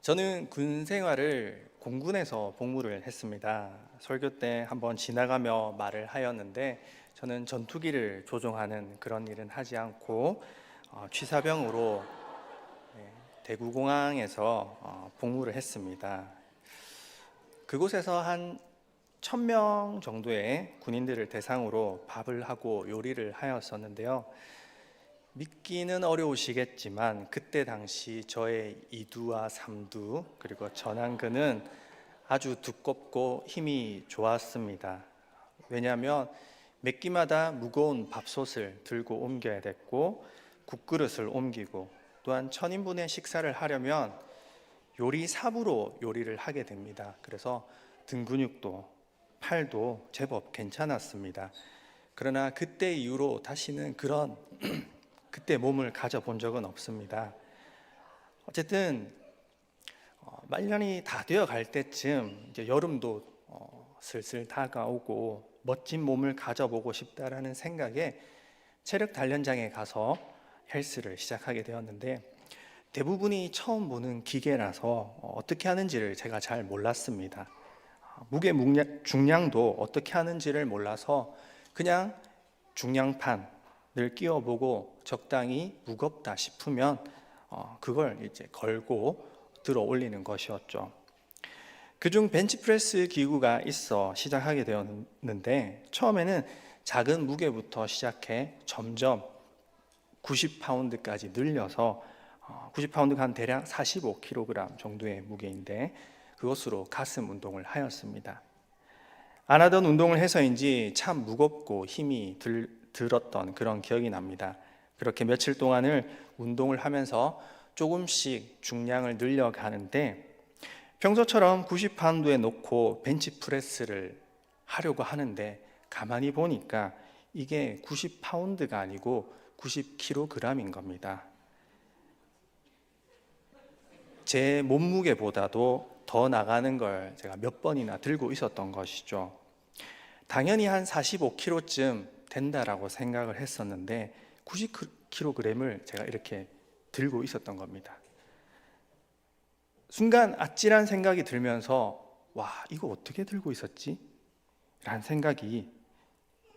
저는 군 생활을 공군에서 복무를 했습니다. 설교 때 한번 지나가며 말을 하였는데 저는 전투기를 조종하는 그런 일은 하지 않고 취사병으로 대구공항에서 복무를 했습니다. 그곳에서 한 1000명 정도의 군인들을 대상으로 밥을 하고 요리를 하였었는데요. 믿기는 어려우시겠지만 그때 당시 저의 이두와 삼두 그리고 전완근은 아주 두껍고 힘이 좋았습니다. 왜냐하면 몇 끼마다 무거운 밥솥을 들고 옮겨야 됐고 국그릇을 옮기고 또한 1000인분의 식사를 하려면 요리사부로 요리를 하게 됩니다. 그래서 등 근육도 팔도 제법 괜찮았습니다. 그러나 그때 이후로 다시는 그런 그때 몸을 가져본 적은 없습니다. 어쨌든 말년이 다 되어 갈 때쯤 이제 여름도 슬슬 다가오고 멋진 몸을 가져보고 싶다라는 생각에 체력 단련장에 가서 헬스를 시작하게 되었는데 대부분이 처음 보는 기계라서 어떻게 하는지를 제가 잘 몰랐습니다. 무게 중량도 어떻게 하는지를 몰라서 그냥 중량판을 끼워보고 적당히 무겁다 싶으면 그걸 이제 걸고 들어 올리는 것이었죠. 그중 벤치프레스 기구가 있어 시작하게 되었는데 처음에는 작은 무게부터 시작해 점점 90파운드까지 늘려서 90파운드가 한 대략 45kg 정도의 무게인데 그것으로 가슴 운동을 하였습니다. 안 하던 운동을 해서인지 참 무겁고 힘이 들었던 그런 기억이 납니다. 그렇게 며칠 동안을 운동을 하면서 조금씩 중량을 늘려가는데 평소처럼 90파운드에 놓고 벤치프레스를 하려고 하는데 가만히 보니까 이게 90파운드가 아니고 90kg인 겁니다. 제 몸무게보다도 더 나가는 걸 제가 몇 번이나 들고 있었던 것이죠. 당연히 한 45kg쯤 된다라고 생각을 했었는데 90kg을 제가 이렇게 들고 있었던 겁니다. 순간 아찔한 생각이 들면서 와, 이거 어떻게 들고 있었지? 라는 생각이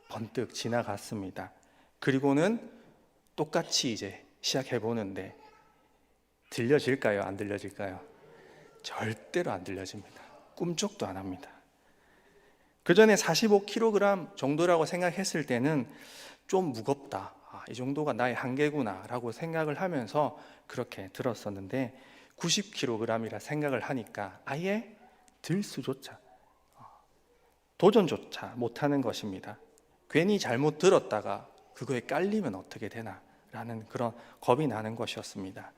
번뜩 지나갔습니다. 그리고는 똑같이 이제 시작해 보는데 들려질까요? 안 들려질까요? 절대로 안 들려집니다. 꿈쩍도 안 합니다. 그 전에 45kg 정도라고 생각했을 때는 좀 무겁다. 이 정도가 나의 한계구나 라고 생각을 하면서 그렇게 들었었는데 90kg이라 생각을 하니까 아예 들 수조차 도전조차 못하는 것입니다. 괜히 잘못 들었다가 그거에 깔리면 어떻게 되나 라는 그런 겁이 나는 것이었습니다.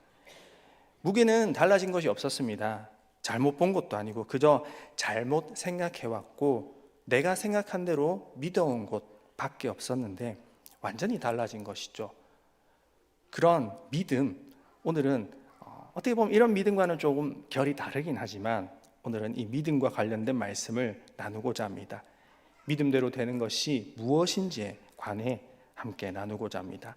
무게는 달라진 것이 없었습니다. 잘못 본 것도 아니고 그저 잘못 생각해왔고 내가 생각한 대로 믿어온 것밖에 없었는데 완전히 달라진 것이죠. 그런 믿음, 오늘은 어떻게 보면 이런 믿음과는 조금 결이 다르긴 하지만 오늘은 이 믿음과 관련된 말씀을 나누고자 합니다. 믿음대로 되는 것이 무엇인지에 관해 함께 나누고자 합니다.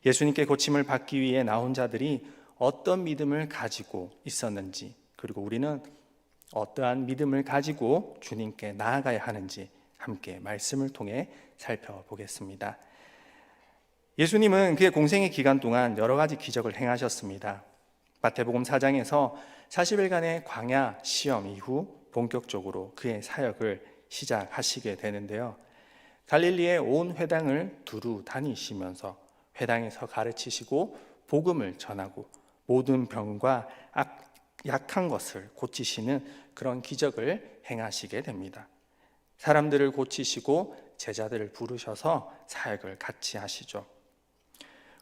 예수님께 고침을 받기 위해 나온 자들이 어떤 믿음을 가지고 있었는지, 그리고 우리는 어떠한 믿음을 가지고 주님께 나아가야 하는지 함께 말씀을 통해 살펴보겠습니다. 예수님은 그의 공생의 기간 동안 여러 가지 기적을 행하셨습니다. 마태복음 4장에서 40일간의 광야 시험 이후 본격적으로 그의 사역을 시작하시게 되는데요. 갈릴리의 온 회당을 두루 다니시면서 회당에서 가르치시고 복음을 전하고 모든 병과 약한 것을 고치시는 그런 기적을 행하시게 됩니다. 사람들을 고치시고 제자들을 부르셔서 사역을 같이 하시죠.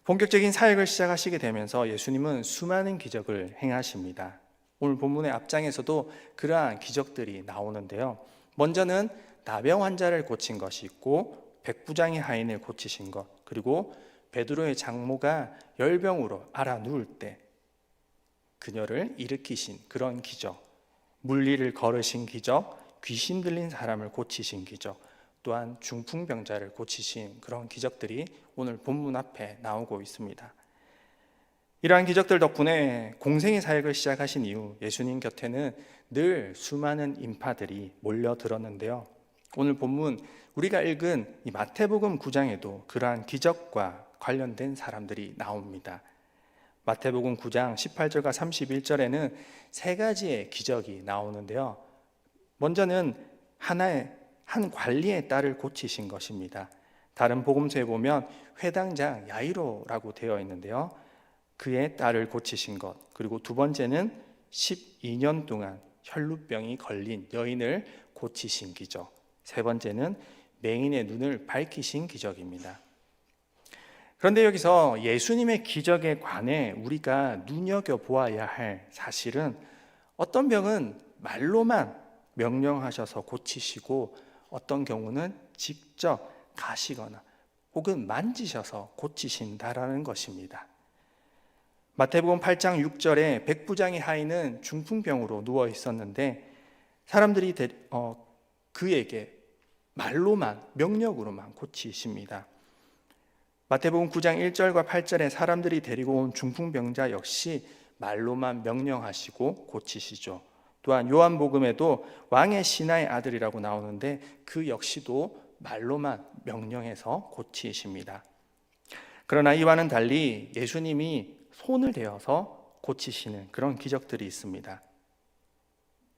본격적인 사역을 시작하시게 되면서 예수님은 수많은 기적을 행하십니다. 오늘 본문의 앞장에서도 그러한 기적들이 나오는데요. 먼저는 나병 환자를 고친 것이 있고 백부장의 하인을 고치신 것, 그리고 베드로의 장모가 열병으로 앓아 누울 때 그녀를 일으키신 그런 기적, 물리를 걸으신 기적, 귀신 들린 사람을 고치신 기적, 또한 중풍병자를 고치신 그런 기적들이 오늘 본문 앞에 나오고 있습니다. 이러한 기적들 덕분에 공생의 사역을 시작하신 이후 예수님 곁에는 늘 수많은 인파들이 몰려들었는데요. 오늘 본문 우리가 읽은 이 마태복음 9장에도 그러한 기적과 관련된 사람들이 나옵니다. 마태복음 9장 18절과 31절에는 세 가지의 기적이 나오는데요. 먼저는 한 관리의 딸을 고치신 것입니다. 다른 복음서에 보면 회당장 야이로라고 되어 있는데요. 그의 딸을 고치신 것. 그리고 두 번째는 12년 동안 혈루병이 걸린 여인을 고치신 기적. 세 번째는 맹인의 눈을 밝히신 기적입니다. 그런데 여기서 예수님의 기적에 관해 우리가 눈여겨보아야 할 사실은 어떤 병은 말로만 명령하셔서 고치시고 어떤 경우는 직접 가시거나 혹은 만지셔서 고치신다라는 것입니다. 마태복음 8장 6절에 백부장의 하인은 중풍병으로 누워 있었는데 사람들이 그에게 말로만 명령으로만 고치십니다. 마태복음 9장 1절과 8절에 사람들이 데리고 온 중풍병자 역시 말로만 명령하시고 고치시죠. 또한 요한복음에도 왕의 신하의 아들이라고 나오는데 그 역시도 말로만 명령해서 고치십니다. 그러나 이와는 달리 예수님이 손을 대어서 고치시는 그런 기적들이 있습니다.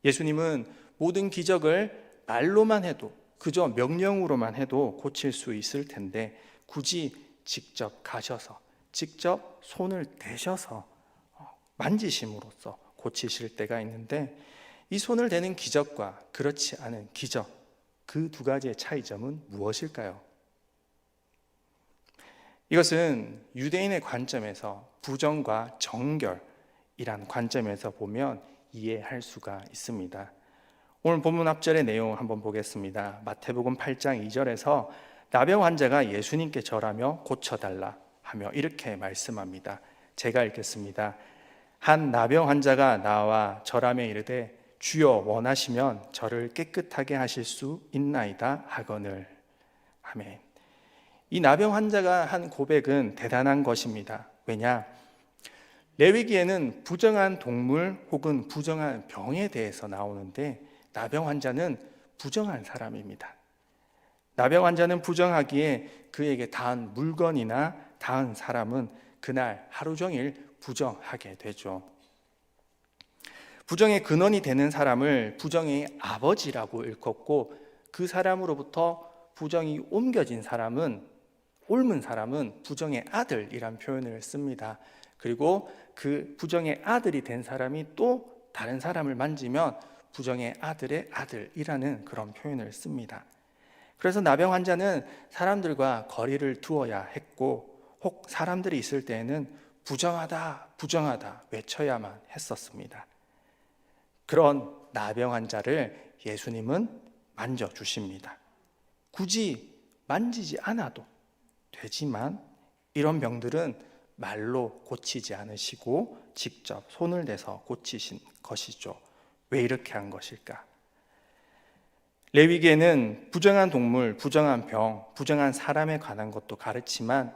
예수님은 모든 기적을 말로만 해도 그저 명령으로만 해도 고칠 수 있을 텐데 굳이 직접 가셔서 직접 손을 대셔서 만지심으로써 고치실 때가 있는데 이 손을 대는 기적과 그렇지 않은 기적, 그 두 가지의 차이점은 무엇일까요? 이것은 유대인의 관점에서 부정과 정결이란 관점에서 보면 이해할 수가 있습니다. 오늘 본문 앞절의 내용 한번 보겠습니다. 마태복음 8장 2절에서 나병 환자가 예수님께 절하며 고쳐달라 하며 이렇게 말씀합니다. 제가 읽겠습니다. 한 나병 환자가 나와 절하며 이르되 주여 원하시면 저를 깨끗하게 하실 수 있나이다 하거늘. 아멘. 이 나병 환자가 한 고백은 대단한 것입니다. 왜냐? 레위기에는 부정한 동물 혹은 부정한 병에 대해서 나오는데 나병 환자는 부정한 사람입니다. 나병 환자는 부정하기에 그에게 닿은 물건이나 닿은 사람은 그날 하루 종일 부정하게 되죠. 부정의 근원이 되는 사람을 부정의 아버지라고 일컫고 그 사람으로부터 부정이 옮겨진 사람은 옮은 사람은 부정의 아들이란 표현을 씁니다. 그리고 그 부정의 아들이 된 사람이 또 다른 사람을 만지면 부정의 아들의 아들이라는 그런 표현을 씁니다. 그래서 나병 환자는 사람들과 거리를 두어야 했고 혹 사람들이 있을 때에는 부정하다, 부정하다 외쳐야만 했었습니다. 그런 나병 환자를 예수님은 만져주십니다. 굳이 만지지 않아도 되지만 이런 병들은 말로 고치지 않으시고 직접 손을 대서 고치신 것이죠. 왜 이렇게 한 것일까? 레위기에는 부정한 동물, 부정한 병, 부정한 사람에 관한 것도 가르치지만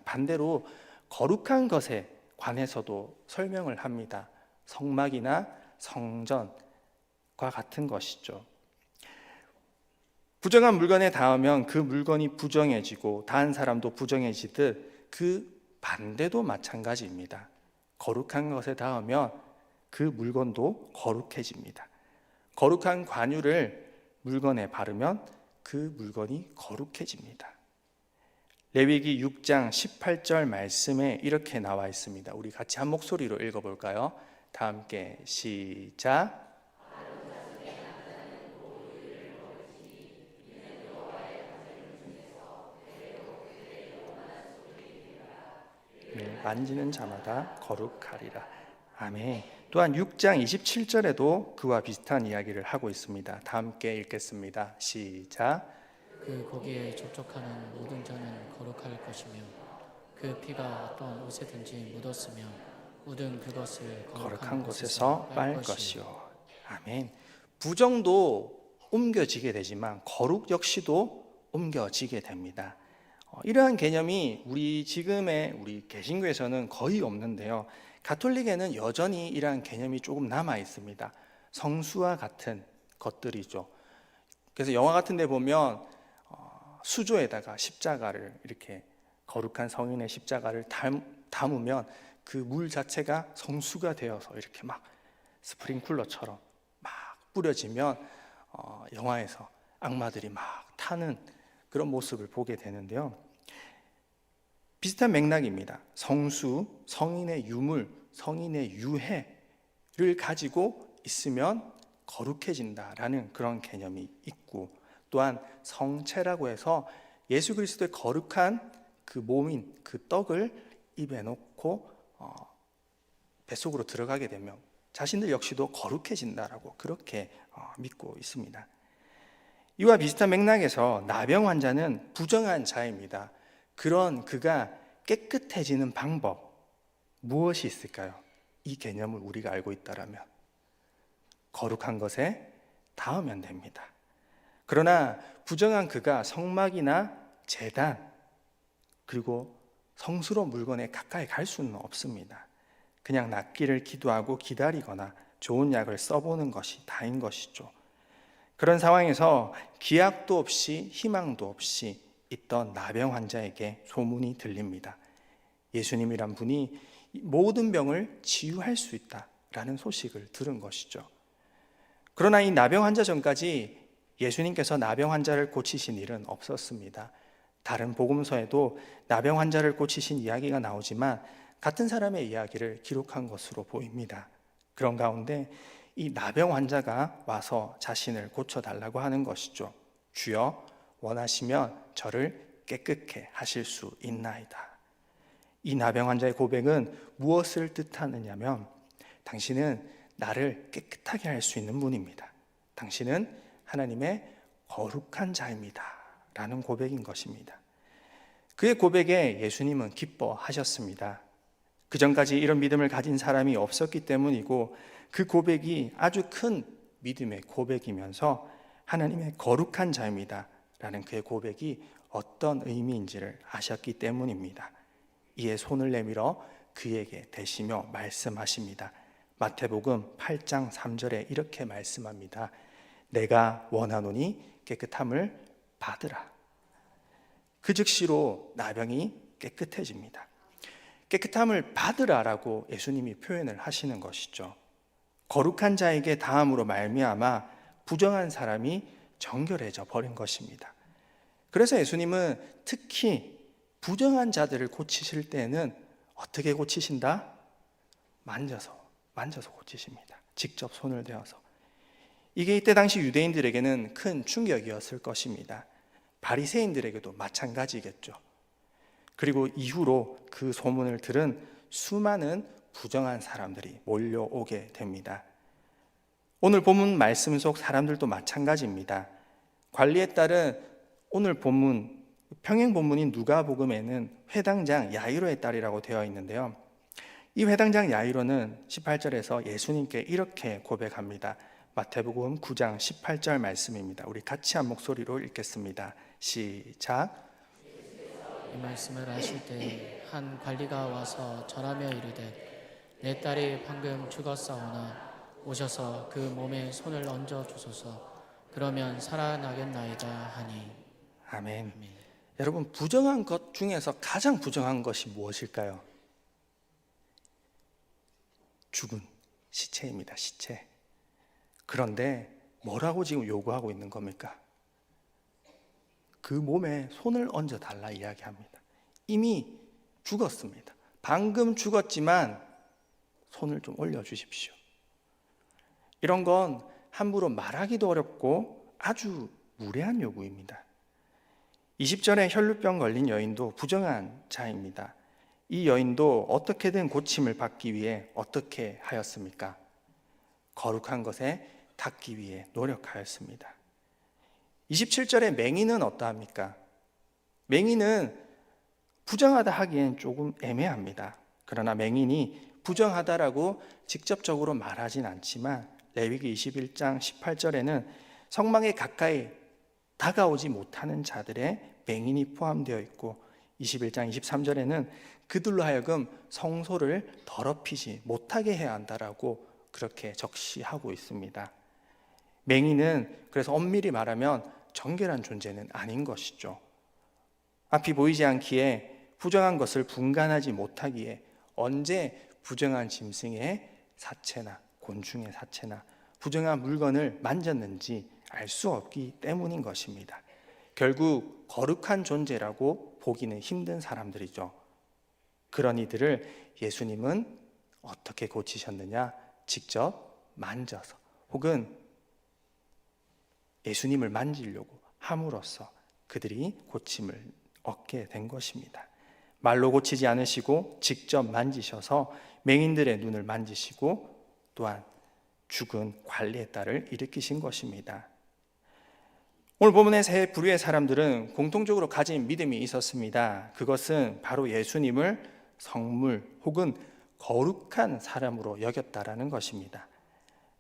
반대로 거룩한 것에 관해서도 설명을 합니다. 성막이나 성전과 같은 것이죠. 부정한 물건에 닿으면 그 물건이 부정해지고 닿은 사람도 부정해지듯 그 반대도 마찬가지입니다. 거룩한 것에 닿으면 그 물건도 거룩해집니다. 거룩한 관유를 물건에 바르면 그 물건이 거룩해집니다. 레위기 6장 18절 말씀에 이렇게 나와 있습니다. 우리 같이 한 목소리로 읽어볼까요? 다 함께 시작. 만지는 자마다 거룩하리라. 아멘. 또한 6장 27절에도 그와 비슷한 이야기를 하고 있습니다. 다 함께 읽겠습니다. 시작. 그 고기에 접촉하는 모든 자는 거룩할 것이며 그 피가 어떤 옷에든지 묻었으며 묻은 그것을 거룩한 곳에서 빨 것이요. 아멘. 부정도 옮겨지게 되지만 거룩 역시도 옮겨지게 됩니다. 이러한 개념이 우리 개신교에서는 거의 없는데요. 가톨릭에는 여전히 이러한 개념이 조금 남아 있습니다. 성수와 같은 것들이죠. 그래서 영화 같은 데 보면 수조에다가 십자가를 이렇게 거룩한 성인의 십자가를 담으면 그 물 자체가 성수가 되어서 이렇게 막 스프링쿨러처럼 막 뿌려지면 영화에서 악마들이 막 타는 그런 모습을 보게 되는데요. 비슷한 맥락입니다. 성수, 성인의 유물, 성인의 유해를 가지고 있으면 거룩해진다라는 그런 개념이 있고, 또한 성체라고 해서 예수 그리스도의 거룩한 그 몸인 그 떡을 입에 넣고 뱃속으로 들어가게 되면 자신들 역시도 거룩해진다라고 그렇게 믿고 있습니다. 이와 비슷한 맥락에서 나병 환자는 부정한 자입니다. 그런 그가 깨끗해지는 방법 무엇이 있을까요? 이 개념을 우리가 알고 있다라면 거룩한 것에 닿으면 됩니다. 그러나 부정한 그가 성막이나 제단 그리고 성스러운 물건에 가까이 갈 수는 없습니다. 그냥 낫기를 기도하고 기다리거나 좋은 약을 써보는 것이 다인 것이죠. 그런 상황에서 기약도 없이 희망도 없이 있던 나병 환자에게 소문이 들립니다. 예수님이란 분이 모든 병을 치유할 수 있다라는 소식을 들은 것이죠. 그러나 이 나병 환자 전까지 예수님께서 나병 환자를 고치신 일은 없었습니다. 다른 복음서에도 나병 환자를 고치신 이야기가 나오지만 같은 사람의 이야기를 기록한 것으로 보입니다. 그런 가운데 이 나병 환자가 와서 자신을 고쳐달라고 하는 것이죠. 주여, 원하시면 저를 깨끗게 하실 수 있나이다. 이 나병 환자의 고백은 무엇을 뜻하느냐면 당신은 나를 깨끗하게 할 수 있는 분입니다. 당신은 하나님의 거룩한 자입니다 라는 고백인 것입니다. 그의 고백에 예수님은 기뻐하셨습니다. 그 전까지 이런 믿음을 가진 사람이 없었기 때문이고 그 고백이 아주 큰 믿음의 고백이면서 하나님의 거룩한 자입니다 라는 그의 고백이 어떤 의미인지를 아셨기 때문입니다. 이에 손을 내밀어 그에게 대시며 말씀하십니다. 마태복음 8장 3절에 이렇게 말씀합니다. 내가 원하노니 깨끗함을 받으라. 그 즉시로 나병이 깨끗해집니다. 깨끗함을 받으라라고 예수님이 표현을 하시는 것이죠. 거룩한 자에게 닿음으로 말미암아 부정한 사람이 정결해져 버린 것입니다. 그래서 예수님은 특히 부정한 자들을 고치실 때는 어떻게 고치신다? 만져서 고치십니다. 직접 손을 대어서. 이게 이때 당시 유대인들에게는 큰 충격이었을 것입니다. 바리새인들에게도 마찬가지겠죠. 그리고 이후로 그 소문을 들은 수많은 부정한 사람들이 몰려오게 됩니다. 오늘 본문 말씀 속 사람들도 마찬가지입니다. 관리에 따른 오늘 본문, 평행 본문인 누가복음에는 회당장 야이로의 딸이라고 되어 있는데요. 이 회당장 야이로는 18절에서 예수님께 이렇게 고백합니다. 마태복음 9장 18절 말씀입니다. 우리 같이 한 목소리로 읽겠습니다. 시작. 이 말씀을 하실 때 한 관리가 와서 절하며 이르되 내 딸이 방금 죽었사오나 오셔서 그 몸에 손을 얹어 주소서. 그러면 살아나겠나이다 하니. 아멘. 아멘. 여러분, 부정한 것 중에서 가장 부정한 것이 무엇일까요? 죽은 시체입니다. 시체. 그런데 뭐라고 지금 요구하고 있는 겁니까? 그 몸에 손을 얹어 달라 이야기합니다. 이미 죽었습니다. 방금 죽었지만 손을 좀 올려주십시오. 이런 건 함부로 말하기도 어렵고 아주 무례한 요구입니다. 20절에 혈루병 걸린 여인도 부정한 자입니다. 이 여인도 어떻게든 고침을 받기 위해 어떻게 하였습니까? 거룩한 것에 닿기 위해 노력하였습니다. 27절에 맹인은 어떠합니까? 맹인은 부정하다 하기엔 조금 애매합니다. 그러나 맹인이 부정하다라고 직접적으로 말하진 않지만 레위기 21장 18절에는 성막에 가까이 다가오지 못하는 자들의 맹인이 포함되어 있고 21장 23절에는 그들로 하여금 성소를 더럽히지 못하게 해야 한다라고 그렇게 적시하고 있습니다. 맹인은 그래서 엄밀히 말하면 정결한 존재는 아닌 것이죠. 앞이 보이지 않기에 부정한 것을 분간하지 못하기에 언제 부정한 짐승의 사체나 곤충의 사체나 부정한 물건을 만졌는지 알 수 없기 때문인 것입니다. 결국 거룩한 존재라고 보기는 힘든 사람들이죠. 그런 이들을 예수님은 어떻게 고치셨느냐? 직접 만져서 혹은 예수님을 만지려고 함으로써 그들이 고침을 얻게 된 것입니다. 말로 고치지 않으시고 직접 만지셔서 맹인들의 눈을 만지시고 또한 죽은 관리의 딸을 일으키신 것입니다. 오늘 본문의 세 부류의 사람들은 공통적으로 가진 믿음이 있었습니다. 그것은 바로 예수님을 성물 혹은 거룩한 사람으로 여겼다라는 것입니다.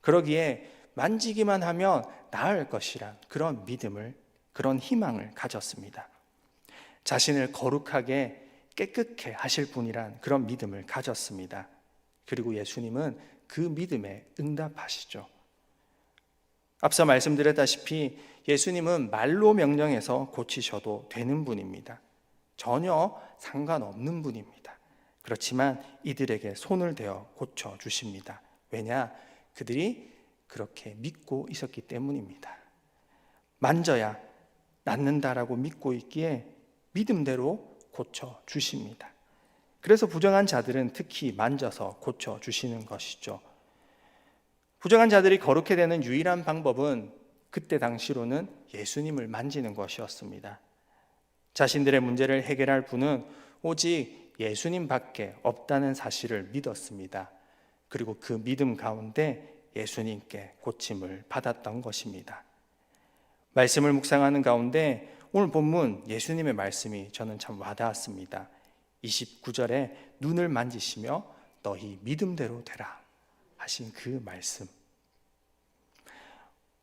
그러기에 만지기만 하면 나을 것이란 그런 믿음을, 그런 희망을 가졌습니다. 자신을 거룩하게 깨끗게 하실 분이란 그런 믿음을 가졌습니다. 그리고 예수님은 그 믿음에 응답하시죠. 앞서 말씀드렸다시피 예수님은 말로 명령해서 고치셔도 되는 분입니다. 전혀 상관없는 분입니다. 그렇지만 이들에게 손을 대어 고쳐주십니다. 왜냐? 그들이 그렇게 믿고 있었기 때문입니다. 만져야 낫는다라고 믿고 있기에 믿음대로 고쳐주십니다. 그래서 부정한 자들은 특히 만져서 고쳐주시는 것이죠. 부정한 자들이 거룩해 되는 유일한 방법은 그때 당시로는 예수님을 만지는 것이었습니다. 자신들의 문제를 해결할 분은 오직 예수님밖에 없다는 사실을 믿었습니다. 그리고 그 믿음 가운데 예수님께 고침을 받았던 것입니다. 말씀을 묵상하는 가운데 오늘 본문 예수님의 말씀이 저는 참 와닿았습니다. 29절에 눈을 만지시며 너희 믿음대로 되라 하신 그 말씀.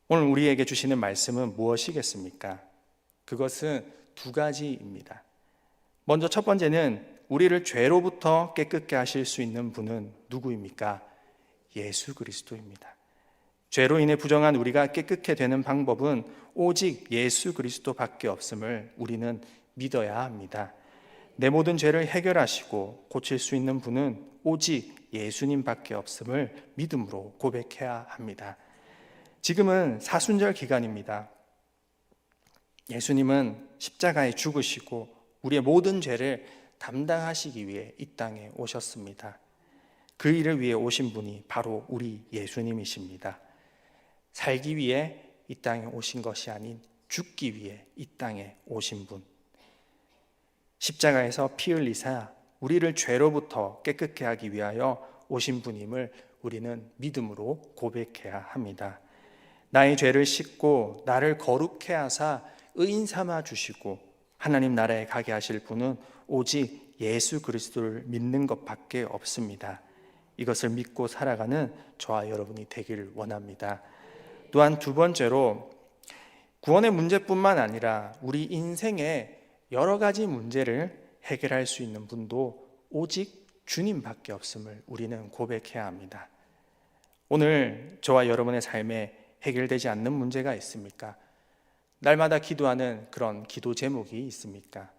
오늘 우리에게 주시는 말씀은 무엇이겠습니까? 그것은 두 가지입니다. 먼저 첫 번째는 우리를 죄로부터 깨끗게 하실 수 있는 분은 누구입니까? 예수 그리스도입니다. 죄로 인해 부정한 우리가 깨끗게 되는 방법은 오직 예수 그리스도밖에 없음을 우리는 믿어야 합니다. 내 모든 죄를 해결하시고 고칠 수 있는 분은 오직 예수님밖에 없음을 믿음으로 고백해야 합니다. 지금은 사순절 기간입니다. 예수님은 십자가에 죽으시고 우리의 모든 죄를 담당하시기 위해 이 땅에 오셨습니다. 그 일을 위해 오신 분이 바로 우리 예수님이십니다. 살기 위해 이 땅에 오신 것이 아닌 죽기 위해 이 땅에 오신 분. 십자가에서 피 흘리사 우리를 죄로부터 깨끗게 하기 위하여 오신 분임을 우리는 믿음으로 고백해야 합니다. 나의 죄를 씻고 나를 거룩해 하사 의인 삼아 주시고 하나님 나라에 가게 하실 분은 오직 예수 그리스도를 믿는 것밖에 없습니다. 이것을 믿고 살아가는 저와 여러분이 되기를 원합니다. 또한 두 번째로 구원의 문제뿐만 아니라 우리 인생의 여러 가지 문제를 해결할 수 있는 분도 오직 주님밖에 없음을 우리는 고백해야 합니다. 오늘 저와 여러분의 삶에 해결되지 않는 문제가 있습니까? 날마다 기도하는 그런 기도 제목이 있습니까?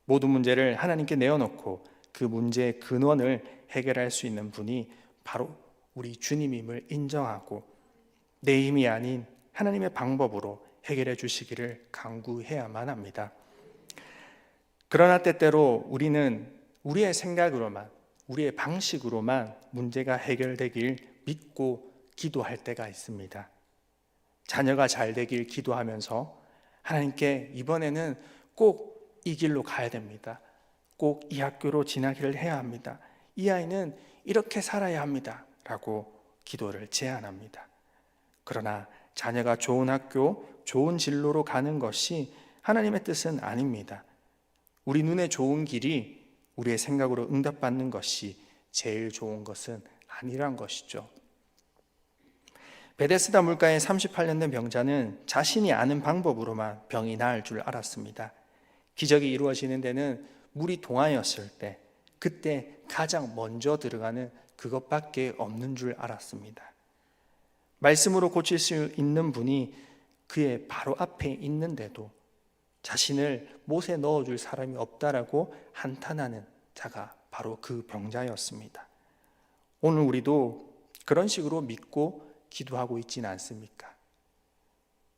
모든 문제를 하나님께 내어놓고 그 문제의 근원을 해결할 수 있는 분이 바로 우리 주님임을 인정하고 내 힘이 아닌 하나님의 방법으로 해결해 주시기를 간구해야만 합니다. 그러나 때때로 우리는 우리의 생각으로만, 우리의 방식으로만 문제가 해결되길 믿고 기도할 때가 있습니다. 자녀가 잘 되길 기도하면서 하나님께 이번에는 꼭 이 길로 가야 됩니다. 꼭 이 학교로 진학을 해야 합니다. 이 아이는 이렇게 살아야 합니다. 라고 기도를 제안합니다. 그러나 자녀가 좋은 학교, 좋은 진로로 가는 것이 하나님의 뜻은 아닙니다. 우리 눈에 좋은 길이 우리의 생각으로 응답받는 것이 제일 좋은 것은 아니란 것이죠. 베데스다 물가의 38년 된 병자는 자신이 아는 방법으로만 병이 나을 줄 알았습니다. 기적이 이루어지는 데는 물이 동하였을 때 그때 가장 먼저 들어가는 그것밖에 없는 줄 알았습니다. 말씀으로 고칠 수 있는 분이 그의 바로 앞에 있는데도 자신을 못에 넣어줄 사람이 없다라고 한탄하는 자가 바로 그 병자였습니다. 오늘 우리도 그런 식으로 믿고 기도하고 있지는 않습니까?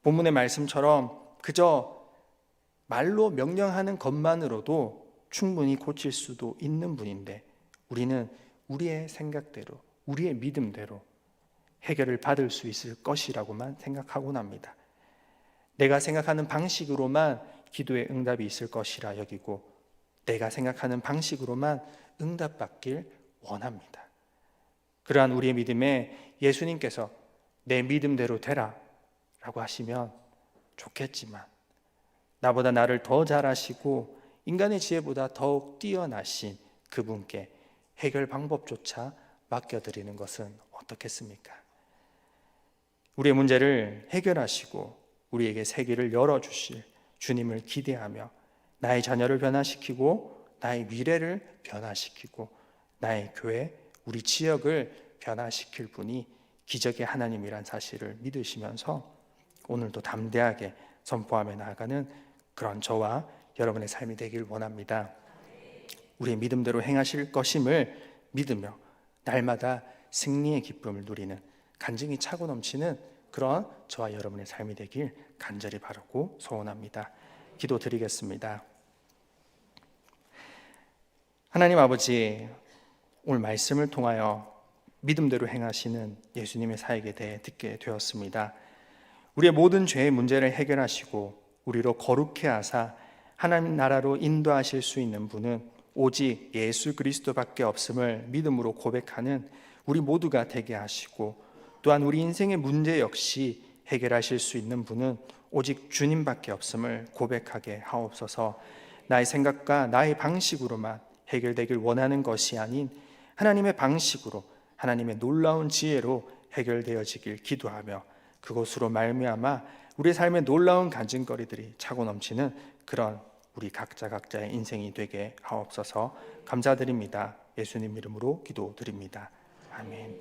본문의 말씀처럼 그저 말로 명령하는 것만으로도 충분히 고칠 수도 있는 분인데 우리는 우리의 생각대로, 우리의 믿음대로 해결을 받을 수 있을 것이라고만 생각하곤 합니다. 내가 생각하는 방식으로만 기도의 응답이 있을 것이라 여기고 내가 생각하는 방식으로만 응답받길 원합니다. 그러한 우리의 믿음에 예수님께서 내 믿음대로 되라 라고 하시면 좋겠지만 나보다 나를 더 잘 아시고 인간의 지혜보다 더욱 뛰어나신 그분께 해결 방법조차 맡겨드리는 것은 어떻겠습니까? 우리의 문제를 해결하시고 우리에게 세계를 열어주실 주님을 기대하며 나의 자녀를 변화시키고 나의 미래를 변화시키고 나의 교회, 우리 지역을 변화시킬 분이 기적의 하나님이란 사실을 믿으시면서 오늘도 담대하게 선포하며 나아가는 그런 저와 여러분의 삶이 되길 원합니다. 우리의 믿음대로 행하실 것임을 믿으며 날마다 승리의 기쁨을 누리는 간증이 차고 넘치는 그런 저와 여러분의 삶이 되길 간절히 바라고 소원합니다. 기도드리겠습니다. 하나님 아버지, 오늘 말씀을 통하여 믿음대로 행하시는 예수님의 사역에 대해 듣게 되었습니다. 우리의 모든 죄의 문제를 해결하시고 우리로 거룩해 하사 하나님 나라로 인도하실 수 있는 분은 오직 예수 그리스도밖에 없음을 믿음으로 고백하는 우리 모두가 되게 하시고 또한 우리 인생의 문제 역시 해결하실 수 있는 분은 오직 주님밖에 없음을 고백하게 하옵소서. 나의 생각과 나의 방식으로만 해결되길 원하는 것이 아닌 하나님의 방식으로 하나님의 놀라운 지혜로 해결되어지길 기도하며 그것으로 말미암아 우리의 삶에 놀라운 간증거리들이 차고 넘치는 그런 우리 각자의 인생이 되게 하옵소서. 감사드립니다. 예수님 이름으로 기도드립니다. 아멘.